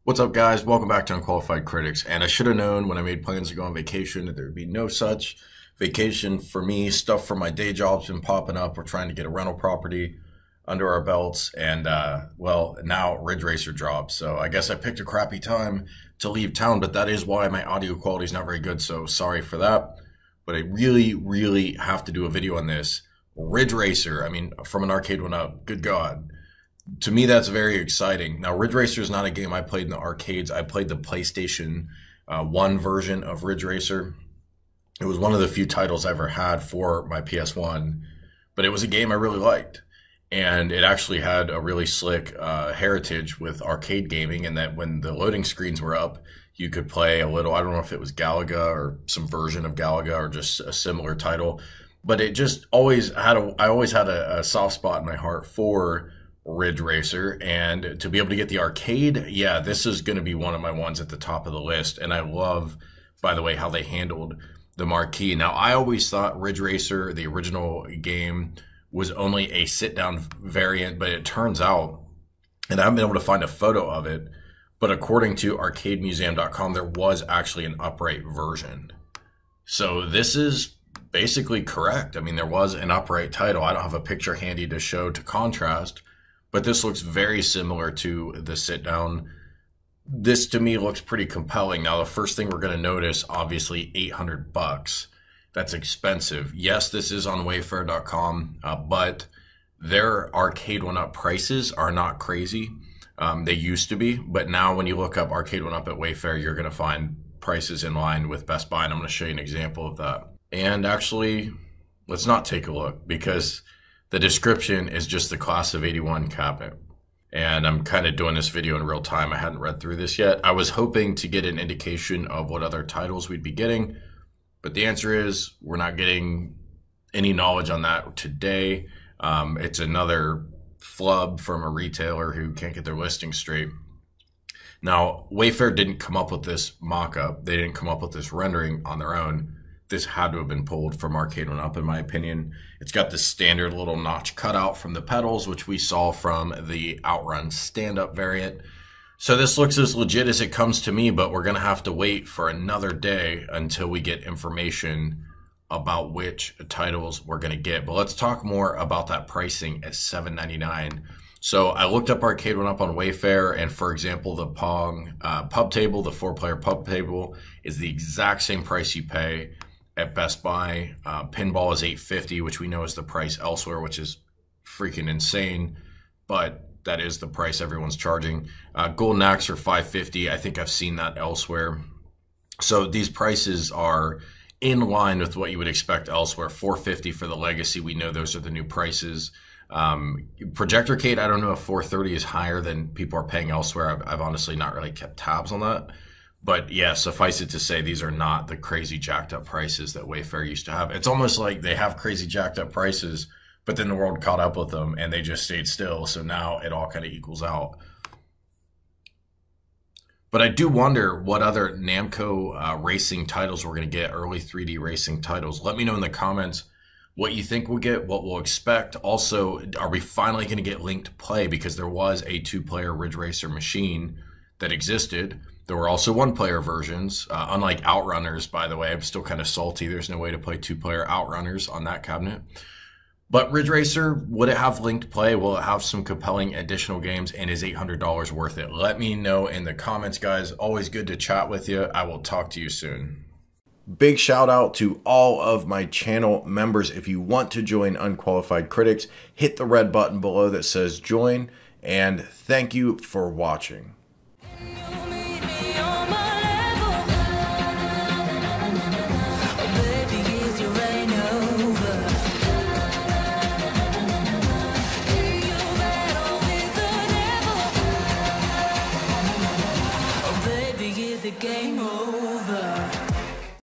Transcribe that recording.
What's up, guys? Welcome back to Unqualified Critics. And I should have known when I made plans to go on vacation that there would be no such vacation for me. Stuff from my day job's been popping up. We're trying to get a rental property under our belts. And, well, now Ridge Racer dropped. So I guess I picked a crappy time to leave town, but that is why my audio quality is not very good. So sorry for that. But I really have to do a video on this. Ridge Racer, I mean, from an ARCADE1UP, good God. To me, that's very exciting. Now, Ridge Racer is not a game I played in the arcades. I played the PlayStation 1 version of Ridge Racer. It was one of the few titles I ever had for my PS1, but it was a game I really liked. And it actually had a really slick heritage with arcade gaming, in that when the loading screens were up, you could play a little, I don't know if it was Galaga or some version of Galaga or just a similar title, but it just always had I always had a soft spot in my heart for Ridge Racer, and to be able to get the arcade, yeah, this is going to be one of my ones at the top of the list. And I love, by the way, how they handled the marquee. Now, I always thought Ridge Racer, the original game, was only a sit-down variant, but it turns out, and I haven't been able to find a photo of it, but according to ARCADEmuseum.com, there was actually an upright version. So this is basically correct. I mean, there was an upright title. I don't have a picture handy to show to contrast, but this looks very similar to the sit-down. This, to me, looks pretty compelling. Now, the first thing we're going to notice, obviously, $800. That's expensive. Yes, this is on Wayfair.com, but their ARCADE1UP prices are not crazy. They used to be, but now when you look up ARCADE1UP at Wayfair, you're going to find prices in line with Best Buy, and I'm going to show you an example of that. And actually, let's not take a look, because the description is just the class of 81 cabinet. And I'm kind of doing this video in real time. I hadn't read through this yet. I was hoping to get an indication of what other titles we'd be getting, but the answer is we're not getting any knowledge on that today. It's another flub from a retailer who can't get their listing straight. Now, Wayfair didn't come up with this mock-up. They didn't come up with this rendering on their own. This had to have been pulled from ARCADE1UP, in my opinion. It's got the standard little notch cutout from the pedals, which we saw from the Outrun stand-up variant. So this looks as legit as it comes to me, but we're going to have to wait for another day until we get information about which titles we're going to get. But let's talk more about that pricing at $7.99. So I looked up ARCADE1UP on Wayfair, and for example, the Pong pub table, the 4-player pub table, is the exact same price you pay at Best Buy. Pinball is $8.50, which we know is the price elsewhere, which is freaking insane, but that is the price everyone's charging. Golden Axe are $5.50. I think I've seen that elsewhere. So these prices are in line with what you would expect elsewhere. $4.50 for the Legacy. We know those are the new prices. Projectorcade, I don't know if $4.30 is higher than people are paying elsewhere. I've honestly not really kept tabs on that. But yeah, suffice it to say, these are not the crazy jacked up prices that Wayfair used to have. It's almost like they have crazy jacked up prices, but then the world caught up with them and they just stayed still. So now it all kind of equals out. But I do wonder what other Namco racing titles we're going to get, early 3D racing titles. Let me know in the comments what you think we'll get, what we'll expect. Also, are we finally going to get linked play? Because there was a 2-player Ridge Racer machine that existed. There were also 1-player versions, unlike Outrunners, by the way. I'm still kind of salty. There's no way to play 2-player Outrunners on that cabinet. But Ridge Racer, would it have linked play? Will it have some compelling additional games? And is $800 worth it? Let me know in the comments, guys. Always good to chat with you. I will talk to you soon. Big shout out to all of my channel members. If you want to join Unqualified Critics, hit the red button below that says join. And thank you for watching.